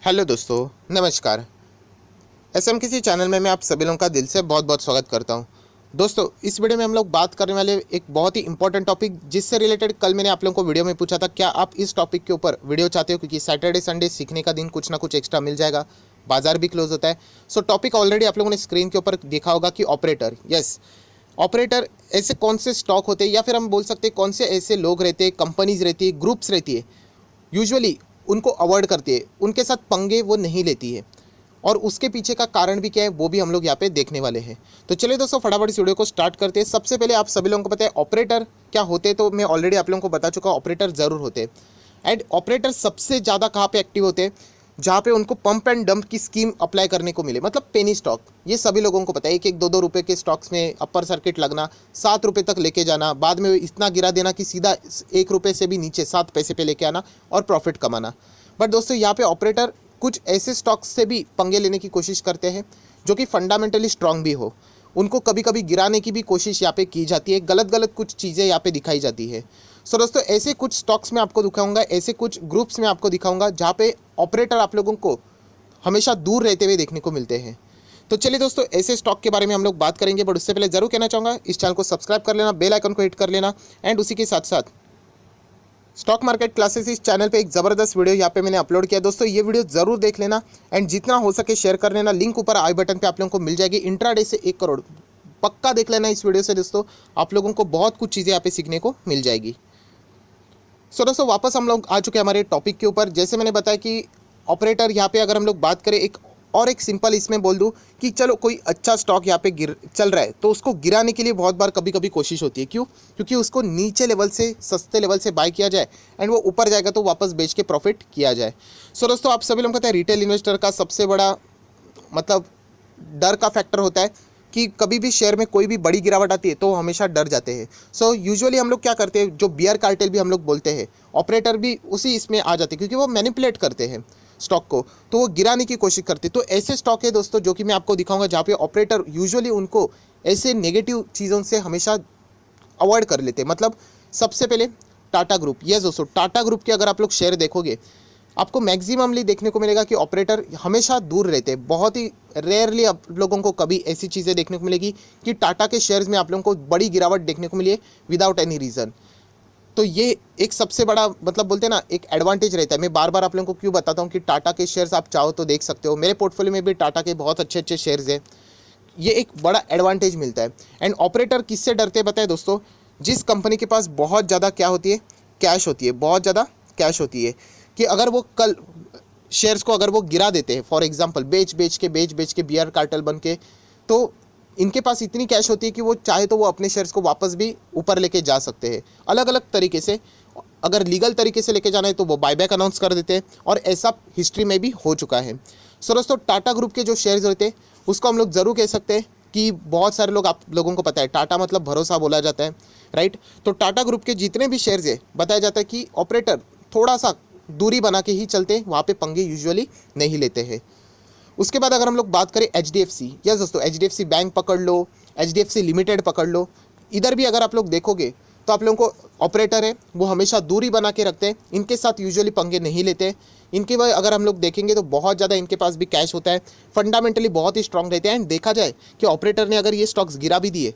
Hello दोस्तों, नमस्कार। SM किसी चैनल में मैं आप सभी लोगों का दिल से बहुत बहुत स्वागत करता हूं। दोस्तों, इस वीडियो में हम लोग बात करने वाले एक बहुत ही इंपॉर्टेंट टॉपिक जिससे रिलेटेड कल मैंने आप लोगों को वीडियो में पूछा था, क्या आप इस टॉपिक के ऊपर वीडियो चाहते हो, क्योंकि सैटरडे संडे सीखने का दिन कुछ ना कुछ एक्स्ट्रा मिल जाएगा, बाजार भी क्लोज होता है। सो टॉपिक ऑलरेडी आप लोगों ने स्क्रीन के ऊपर देखा होगा कि ऑपरेटर। यस, ऑपरेटर ऐसे कौन से स्टॉक होते हैं, या फिर हम बोल सकते हैं कौन से ऐसे लोग रहते हैं, कंपनीज रहती है, ग्रुप्स रहती है, यूजुअली उनको अवॉइड करती है, उनके साथ पंगे वो नहीं लेती है। और उसके पीछे का कारण भी क्या है वो भी हम लोग यहाँ पे देखने वाले हैं। तो चलिए दोस्तों, फटाफट इस वीडियो को स्टार्ट करते हैं। सबसे पहले आप सभी लोगों को पता है ऑपरेटर क्या होते हैं, तो मैं ऑलरेडी आप लोगों को बता चुका हूँ, ऑपरेटर ज़रूर होते हैं। एंड ऑपरेटर सबसे ज़्यादा कहाँ पे एक्टिव होते हैं, जहाँ पे उनको पंप एंड डंप की स्कीम अप्लाई करने को मिले, मतलब पेनी स्टॉक। ये सभी लोगों को पता है, एक एक दो दो रुपये के स्टॉक्स में अपर सर्किट लगना, 7 रुपये तक लेके जाना, बाद में इतना गिरा देना कि सीधा 1 रुपये से भी नीचे 7 पैसे पे लेके आना और प्रॉफिट कमाना। बट दोस्तों, यहाँ पे ऑपरेटर कुछ ऐसे स्टॉक्स से भी पंगे लेने की कोशिश करते हैं जो कि फंडामेंटली स्ट्रांग भी हो। उनको कभी कभी गिराने की भी कोशिश यहाँ पे की जाती है, गलत गलत कुछ चीज़ें यहाँ पे दिखाई जाती है। सो दोस्तों, ऐसे कुछ स्टॉक्स में आपको दिखाऊंगा, ऐसे कुछ ग्रुप्स में आपको दिखाऊंगा जहाँ पे ऑपरेटर आप लोगों को हमेशा दूर रहते हुए देखने को मिलते हैं। तो चलिए दोस्तों, ऐसे स्टॉक के बारे में हम लोग बात करेंगे, बट उससे पहले जरूर कहना चाहूँगा इस चैनल को सब्सक्राइब कर लेना, बेल आइकन को हिट कर लेना। एंड उसी के साथ साथ स्टॉक मार्केट क्लासेस इस चैनल पे एक ज़बरदस्त वीडियो यहाँ पे मैंने अपलोड किया, दोस्तों ये वीडियो ज़रूर देख लेना। एंड जितना हो सके शेयर कर लेना, लिंक ऊपर आई बटन पे आप लोगों को मिल जाएगी। इंट्राडे से 1 करोड़ पक्का देख लेना इस वीडियो से दोस्तों, आप लोगों को बहुत कुछ चीज़ें यहाँ पे सीखने को मिल जाएगी। सो दोस्तों, वापस हम लोग आ चुके हैं हमारे टॉपिक के ऊपर। जैसे मैंने बताया कि ऑपरेटर यहाँ पे अगर हम लोग बात करें, एक सिंपल इसमें बोल दूँ कि चलो कोई अच्छा स्टॉक यहाँ पे गिर चल रहा है, तो उसको गिराने के लिए बहुत बार कभी कभी कोशिश होती है। क्यों? क्योंकि उसको नीचे लेवल से, सस्ते लेवल से बाय किया जाए, एंड वो ऊपर जाएगा तो वापस बेच के प्रॉफिट किया जाए। सो दोस्तों, आप सभी लोगों को पता है रिटेल इन्वेस्टर का सबसे बड़ा मतलब डर का फैक्टर होता है कि कभी भी शेयर में कोई भी बड़ी गिरावट आती है तो वो हमेशा डर जाते हैं। सो यूजुअली हम लोग क्या करते हैं, जो बियर कार्टेल भी हम लोग बोलते हैं, ऑपरेटर भी उसी इसमें आ जाते हैं, क्योंकि वो मैनिपुलेट करते हैं स्टॉक को, तो वो गिराने की कोशिश करते हैं। तो ऐसे स्टॉक है दोस्तों जो कि मैं आपको दिखाऊंगा जहाँ पे ऑपरेटर यूजुअली उनको ऐसे नेगेटिव चीज़ों से हमेशा अवॉइड कर लेते हैं। मतलब सबसे पहले टाटा ग्रुप। यस दोस्तों, टाटा ग्रुप के अगर आप लोग शेयर देखोगे, आपको मैक्सिममली देखने को मिलेगा कि ऑपरेटर हमेशा दूर रहते हैं। बहुत ही रेयरली आप लोगों को कभी ऐसी चीज़ें देखने को मिलेगी कि टाटा के शेयर्स में आप लोगों को बड़ी गिरावट देखने को मिली है विदाउट एनी रीज़न। तो ये एक सबसे बड़ा मतलब बोलते हैं ना, एक एडवांटेज रहता है। मैं बार बार आप लोगों को क्यों बताता हूँ कि टाटा के शेयर्स आप चाहो तो देख सकते हो, मेरे पोर्टफोलियो में भी टाटा के बहुत अच्छे अच्छे शेयर्स हैं। ये एक बड़ा एडवांटेज मिलता है। एंड ऑपरेटर किससे डरते हैं बताए दोस्तों, जिस कंपनी के पास बहुत ज़्यादा क्या होती है, कैश होती है, बहुत ज़्यादा कैश होती है, कि अगर वो कल शेयर्स को अगर वो गिरा देते हैं, फॉर एग्जांपल बेच बेच के बियर कार्टेल बन के, तो इनके पास इतनी कैश होती है कि वो चाहे तो वो अपने शेयर्स को वापस भी ऊपर लेके जा सकते हैं, अलग अलग तरीके से। अगर लीगल तरीके से लेके जाना है तो वो बायबैक अनाउंस कर देते हैं, और ऐसा हिस्ट्री में भी हो चुका है। सो दोस्तों, टाटा ग्रुप के जो शेयर्स होते हैं उसको हम लोग ज़रूर कह सकते हैं कि बहुत सारे लोग, आप लोगों को पता है टाटा मतलब भरोसा बोला जाता है, राइट। तो टाटा ग्रुप के जितने भी शेयर्स है, बताया जाता है कि ऑपरेटर थोड़ा सा दूरी बना के ही चलते हैं, वहाँ पे पंगे यूजुअली नहीं लेते हैं। उसके बाद अगर हम लोग बात करें HDFC, यस दोस्तों, HDFC बैंक पकड़ लो, HDFC लिमिटेड पकड़ लो, इधर भी अगर आप लोग देखोगे तो आप लोगों को ऑपरेटर है वो हमेशा दूरी बना के रखते हैं, इनके साथ यूजुअली पंगे नहीं लेते। इनके वजह अगर हम लोग देखेंगे तो बहुत ज़्यादा इनके पास भी कैश होता है, फंडामेंटली बहुत ही स्ट्रांग रहते हैं। एंड देखा जाए कि ऑपरेटर ने अगर ये स्टॉक्स गिरा भी दिए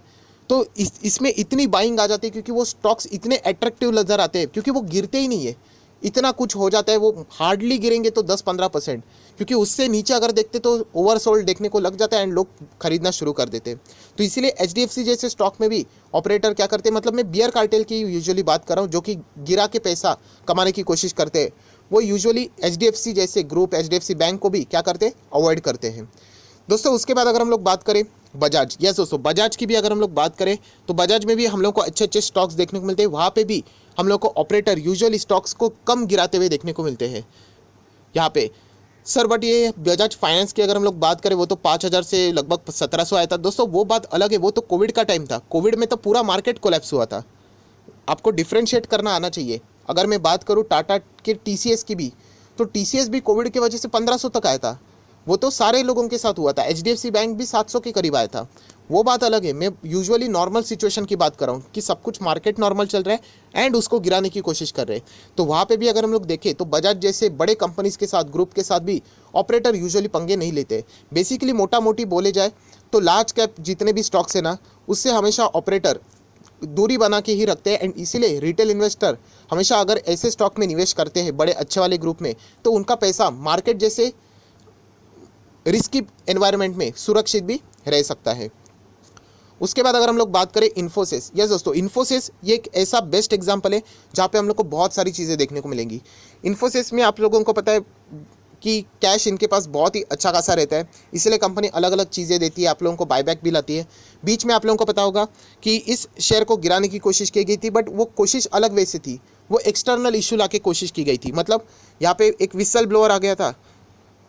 तो इसमें इतनी बाइंग आ जाती है, क्योंकि वो स्टॉक्स इतने अट्रैक्टिव नज़र आते हैं, क्योंकि वो गिरते ही नहीं है। इतना कुछ हो जाता है, वो हार्डली गिरेंगे तो 10-15%, क्योंकि उससे नीचे अगर देखते तो ओवरसोल्ड देखने को लग जाता है एंड लोग खरीदना शुरू कर देते हैं। तो इसीलिए HDFC जैसे स्टॉक में भी ऑपरेटर क्या करते हैं, मतलब मैं बियर कार्टेल की यूजुअली बात कर रहा हूँ, जो कि गिरा के पैसा कमाने की कोशिश करते हैं, वो यूजुअली HDFC जैसे ग्रुप, HDFC बैंक को भी क्या करते हैं, अवॉइड करते हैं दोस्तों। उसके बाद अगर हम लोग बात करें बजाज, यस दोस्तों, बजाज की भी अगर हम लोग बात करें तो बजाज में भी हम लोग को अच्छे अच्छे स्टॉक्स देखने को मिलते हैं। वहाँ पे भी हम लोग को ऑपरेटर यूजुअली स्टॉक्स को कम गिराते हुए देखने को मिलते हैं यहाँ पे सर। बट ये बजाज फाइनेंस की अगर हम लोग बात करें, वो तो 5,000 से लगभग 1,700 आया था दोस्तों। वो बात अलग है, वो तो कोविड का टाइम था, कोविड में तो पूरा मार्केट कोलैप्स हुआ था। आपको डिफ्रेंशिएट करना आना चाहिए। अगर मैं बात करूँ टाटा के TCS की भी, तो TCS भी कोविड की वजह से 1,500 तक आया था। वो तो सारे लोगों के साथ हुआ था। HDFC बैंक भी 700 के करीब आया था। वो बात अलग है। मैं यूजुअली नॉर्मल सिचुएशन की बात कर रहा हूँ कि सब कुछ मार्केट नॉर्मल चल रहा है एंड उसको गिराने की कोशिश कर रहे हैं। तो वहाँ पे भी अगर हम लोग देखें तो बजाज जैसे बड़े कंपनीज के साथ, ग्रुप के साथ भी ऑपरेटर यूजुअली पंगे नहीं लेते। बेसिकली मोटा मोटी बोले जाए तो लार्ज कैप जितने भी स्टॉक्स है ना, उससे हमेशा ऑपरेटर दूरी बना के ही रखते हैं। एंड इसीलिए रिटेल इन्वेस्टर हमेशा अगर ऐसे स्टॉक में निवेश करते हैं बड़े अच्छे वाले ग्रुप में, तो उनका पैसा मार्केट जैसे रिस्की एनवायरनमेंट में सुरक्षित भी रह सकता है। उसके बाद अगर हम लोग बात करें इन्फोसिस, यस दोस्तों, इन्फोसिस ये एक ऐसा बेस्ट एग्जांपल है जहाँ पे हम लोग को बहुत सारी चीज़ें देखने को मिलेंगी। इन्फोसिस में आप लोगों को पता है कि कैश इनके पास बहुत ही अच्छा खासा रहता है, इसलिए कंपनी अलग अलग चीज़ें देती है, आप लोगों को बायबैक भी लाती है। बीच में आप लोगों को पता होगा कि इस शेयर को गिराने की कोशिश की गई थी, बट वो कोशिश अलग वे से थी, वो एक्सटर्नल इशू ला के कोशिश की गई थी। मतलब यहाँ पे एक विसल ब्लोअर आ गया था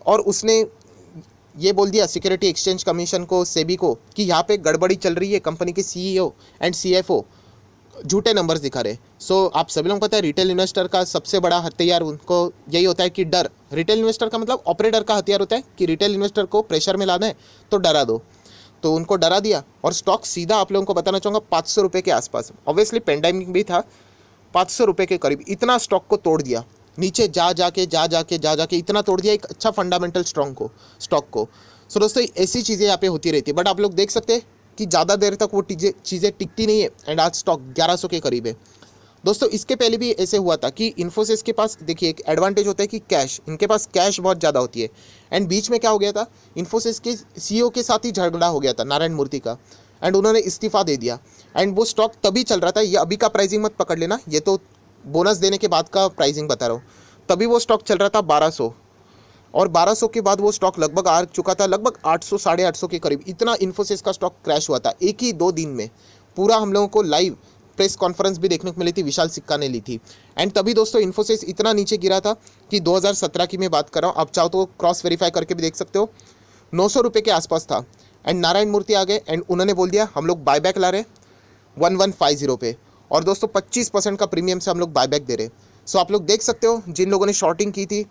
और उसने ये बोल दिया सिक्योरिटी एक्सचेंज कमीशन को, सेबी को, कि यहाँ पे गड़बड़ी चल रही है, कंपनी के सीईओ एंड सीएफओ झूठे नंबर्स दिखा रहे। सो आप सभी लोगों को पता है रिटेल इन्वेस्टर का सबसे बड़ा हथियार उनको यही होता है कि डर। रिटेल इन्वेस्टर का मतलब ऑपरेटर का हथियार होता है कि रिटेल इन्वेस्टर को प्रेशर में लाना है तो डरा दो। तो उनको डरा दिया और स्टॉक सीधा आप लोगों को बताना चाहूँगा 500 रुपये के आसपास, ऑब्वियसली पेंडेमिक भी था, 500 रुपये के करीब इतना स्टॉक को तोड़ दिया, नीचे जा जाके इतना तोड़ दिया एक अच्छा फंडामेंटल स्टॉक को। सो दोस्तों ऐसी चीज़ें यहाँ पे होती रहती है, बट आप लोग देख सकते हैं कि ज़्यादा देर तक वो चीज़ें टिकती नहीं है एंड आज स्टॉक 1100 के करीब है। दोस्तों इसके पहले भी ऐसे हुआ था कि इन्फोसिस के पास देखिए एक एडवांटेज होता है कि कैश, इनके पास कैश बहुत ज़्यादा होती है। एंड बीच में क्या हो गया था, इन्फोसिस के सीईओ के साथ ही झगड़ा हो गया था नारायण मूर्ति का, एंड उन्होंने इस्तीफा दे दिया। एंड वो स्टॉक तभी चल रहा था, ये अभी का प्राइसिंग मत पकड़ लेना, ये तो बोनस देने के बाद का प्राइसिंग बता रहा हूँ। तभी वो स्टॉक चल रहा था 1200, और 1200 के बाद वो स्टॉक लगभग आ चुका था लगभग 800 850 के करीब। इतना इन्फोसिस का स्टॉक क्रैश हुआ था एक ही 2 दिन में। पूरा हम लोगों को लाइव प्रेस कॉन्फ्रेंस भी देखने को मिली थी, विशाल सिक्का ने ली थी। एंड तभी दोस्तों इन्फोसिस इतना नीचे गिरा था कि 2017 की मैं बात कर रहा हूँ, आप चाहो तो क्रॉस वेरीफाई करके भी देख सकते हो, 900 रुपये के आसपास था। एंड नारायण मूर्ति आ गए एंड उन्होंने बोल दिया हम लोग बायबैक ला रहे 1150 पे, और दोस्तों 25% का प्रीमियम से हम लोग बायबैक दे रहे। सो आप लोग देख सकते हो जिन लोगों ने शॉर्टिंग की थी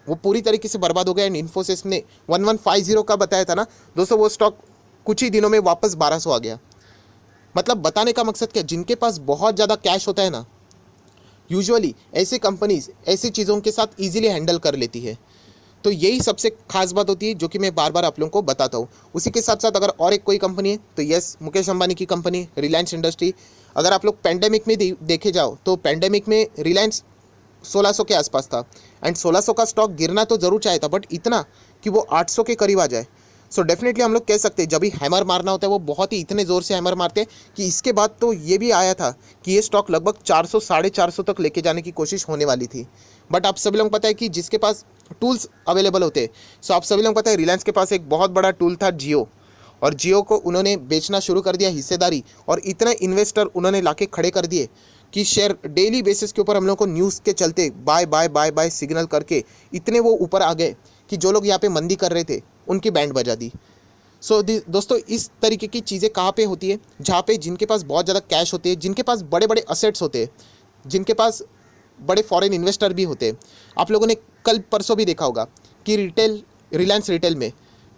वो पूरी तरीके से बर्बाद हो गया। एंड इन्फोसिस ने 1150 का बताया था ना दोस्तों, वो स्टॉक कुछ ही दिनों में वापस 1200 आ गया। मतलब बताने का मकसद क्या, जिनके पास बहुत ज़्यादा कैश होता है ना, यूजुअली ऐसी कंपनीज ऐसी चीज़ों के साथ ईजिली हैंडल कर लेती है। तो यही सबसे खास बात होती है जो कि मैं बार बार आप लोगों को बताता हूँ। उसी के साथ साथ अगर और एक कोई कंपनी है तो यस, मुकेश अंबानी की कंपनी रिलायंस इंडस्ट्री। अगर आप लोग पैंडेमिक में देखे जाओ तो पैंडेमिक में रिलायंस 1600 के आसपास था, एंड 1600 का स्टॉक गिरना तो ज़रूर चाहे था, बट इतना कि वो 800 के करीब आ जाए। सो डेफिनेटली हम लोग कह सकते हैं जब भी हैमर मारना होता है वो बहुत ही इतने ज़ोर से हैमर मारते हैं कि इसके बाद तो ये भी आया था कि ये स्टॉक लगभग 400 450 तक लेके जाने की कोशिश होने वाली थी। बट आप सभी लोगों को पता है कि जिसके पास टूल्स अवेलेबल होते हैं, सो आप सभी लोगों को पता है रिलायंस के पास एक बहुत बड़ा टूल था जियो, और जियो को उन्होंने बेचना शुरू कर दिया हिस्सेदारी, और इतने इन्वेस्टर उन्होंने लाके खड़े कर दिए कि शेयर डेली बेसिस के ऊपर हम लोग को न्यूज़ के चलते bye bye bye bye signal करके इतने वो ऊपर आ गए कि जो लोग यहाँ पे मंदी कर रहे थे उनकी बैंड बजा दी। सो दोस्तों इस तरीके की चीज़ें कहाँ पे होती है, जहाँ पे जिनके पास बहुत ज़्यादा कैश होते हैं, जिनके पास बड़े बड़े असेट्स होते हैं, जिनके पास बड़े फॉरेन इन्वेस्टर भी होते हैं। आप लोगों ने कल परसों भी देखा होगा कि रिलायंस रिटेल में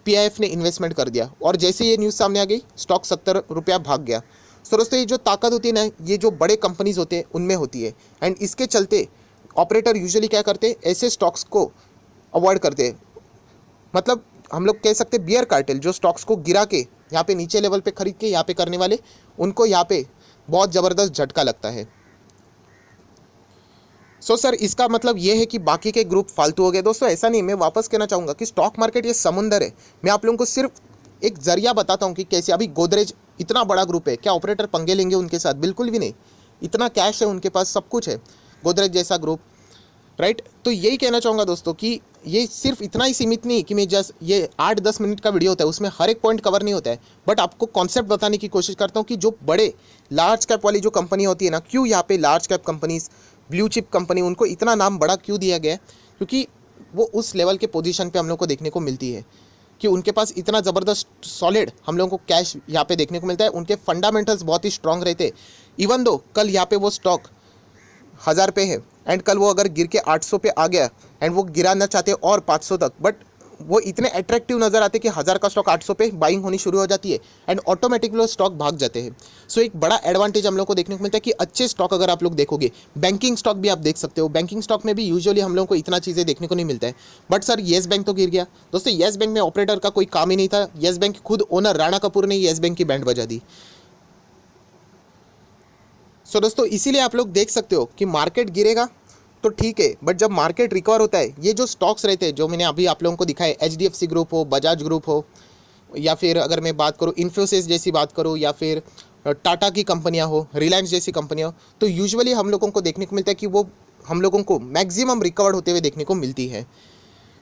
पीआईएफ ने इन्वेस्टमेंट कर दिया, और जैसे ये न्यूज़ सामने आ गई स्टॉक 70 रुपया भाग गया। सो दोस्तों ये जो ताकत होती है ना, ये जो बड़े कंपनीज होते हैं उनमें होती है। एंड इसके चलते ऑपरेटर यूजुअली क्या करते हैं, ऐसे स्टॉक्स को अवॉइड करते हैं। मतलब हम लोग कह सकते हैं बियर कार्टेल, जो स्टॉक्स को गिरा के यहाँ पे नीचे लेवल पे खरीद के यहाँ पे करने वाले, उनको यहाँ पे बहुत ज़बरदस्त झटका लगता है। सो सर इसका मतलब ये है कि बाकी के ग्रुप फालतू हो गए? दोस्तों ऐसा नहीं, मैं वापस कहना चाहूँगा कि स्टॉक मार्केट ये समुंदर है। मैं आप लोगों को सिर्फ एक जरिया बताता हूँ कि कैसे। अभी गोदरेज इतना बड़ा ग्रुप है, क्या ऑपरेटर पंगे लेंगे उनके साथ? बिल्कुल भी नहीं। इतना कैश है उनके पास, सब कुछ है, गोदरेज जैसा ग्रुप, राइट। तो यही कहना चाहूँगा दोस्तों कि ये सिर्फ इतना ही सीमित नहीं कि मैं जस्ट ये 8-10 मिनट का वीडियो होता है उसमें हर एक पॉइंट कवर नहीं होता है, बट आपको कॉन्सेप्ट बताने की कोशिश करता हूँ कि जो बड़े लार्ज कैप वाली जो कंपनी होती है ना, क्यों यहाँ पे large cap companies, blue chip company, उनको इतना नाम बड़ा क्यों दिया गया है? क्योंकि वो उस लेवल के पोजीशन पे हम लोग को देखने को मिलती है कि उनके पास इतना ज़बरदस्त सॉलिड हम लोगों को कैश यहाँ पे देखने को मिलता है। उनके फंडामेंटल्स बहुत ही स्ट्रांग रहते। इवन दो कल यहाँ पे वो स्टॉक 1000 पे है, एंड कल वो अगर गिर के 800 पे आ गया एंड वो गिराना चाहते और 500 तक, बट वो इतने अट्रैक्टिव नज़र आते कि 1000 का स्टॉक 800 पे बाइंग होनी शुरू हो जाती है एंड ऑटोमेटिकली वो स्टॉक भाग जाते हैं। सो एक बड़ा एडवांटेज हम लोग को देखने को मिलता है कि अच्छे स्टॉक अगर आप लोग देखोगे, बैंकिंग स्टॉक भी आप देख सकते हो, बैंकिंग स्टॉक में भी यूजुअली हम लोग को इतना चीज़ें देखने को नहीं मिलता है। बट सर येस बैंक तो गिर गया। दोस्तों येस बैंक में ऑपरेटर का कोई काम ही नहीं था, येस बैंक खुद ओनर राणा कपूर ने येस बैंक की बैंड बजा दी। सो दोस्तों इसीलिए आप लोग देख सकते हो कि मार्केट गिरेगा तो ठीक है, बट जब मार्केट रिकवर होता है, ये जो स्टॉक्स रहते हैं जो मैंने अभी आप लोगों को दिखाए, HDFC ग्रुप हो, बजाज ग्रुप हो, या फिर अगर मैं बात करूँ इन्फोसिस जैसी बात करूँ, या फिर टाटा की कंपनियां हो, रिलायंस जैसी कंपनियां हो, तो यूजुअली हम लोगों को देखने को मिलता है कि वो हम लोगों को मैक्सिमम रिकवर्ड होते हुए देखने को मिलती है।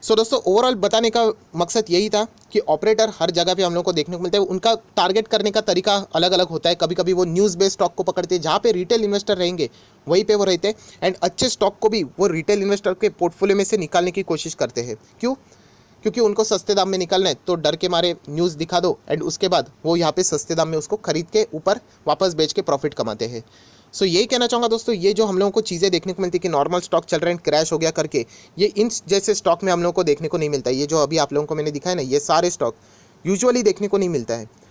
सो दोस्तों ओवरऑल बताने का मकसद यही था कि ऑपरेटर हर जगह पे हम लोग को देखने को मिलता है, उनका टारगेट करने का तरीका अलग अलग होता है। कभी कभी वो न्यूज़ बेस्ड स्टॉक को पकड़ते हैं, जहाँ पे रिटेल इन्वेस्टर रहेंगे वहीं पे वो रहते हैं, एंड अच्छे स्टॉक को भी वो रिटेल इन्वेस्टर के पोर्टफोलियो में से निकालने की कोशिश करते हैं। क्यों? क्योंकि उनको सस्ते दाम में निकालना है, तो डर के मारे न्यूज़ दिखा दो एंड उसके बाद वो यहाँ पे सस्ते दाम में उसको खरीद के ऊपर वापस बेच के प्रॉफिट कमाते हैं। सो यही कहना चाहूँगा दोस्तों, ये जो हम लोगों को चीज़ें देखने को मिलती है कि नॉर्मल स्टॉक चल रहे हैं क्रैश हो गया करके, ये इन जैसे स्टॉक में हम लोगों को देखने को नहीं मिलता है। ये जो अभी आप लोगों को मैंने दिखाया ना, ये सारे स्टॉक यूजुअली देखने को नहीं मिलता है।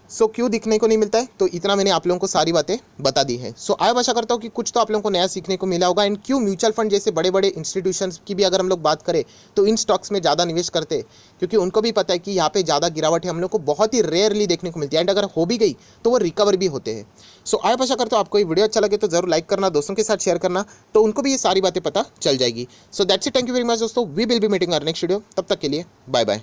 सो क्यों दिखने को नहीं मिलता है, तो इतना मैंने आप लोगों को सारी बातें बता दी है। सो आय आशा करता हूँ कि कुछ तो आप लोगों को नया सीखने को मिला होगा। एंड क्यों म्यूचुअल फंड जैसे बड़े बड़े इंस्टीट्यूशंस की भी अगर हम लोग बात करें तो इन स्टॉक्स में ज़्यादा निवेश करते हैं, क्योंकि उनको भी पता है कि यहाँ पे ज़्यादा गिरावट है, हम लोग को बहुत ही रेयरली देखने को मिलती है, एंड अगर हो भी गई तो वो रिकवर भी होते हैं। सो आय आशा करता हूँ आपको ये वीडियो अच्छा लगे तो जरूर लाइक करना, दोस्तों के साथ शेयर करना, तो उनको भी ये सारी बातें पता चल जाएगी। So that's it, thank you very much दोस्तों, we will be meeting our next video, तब तक के लिए बाय बाय।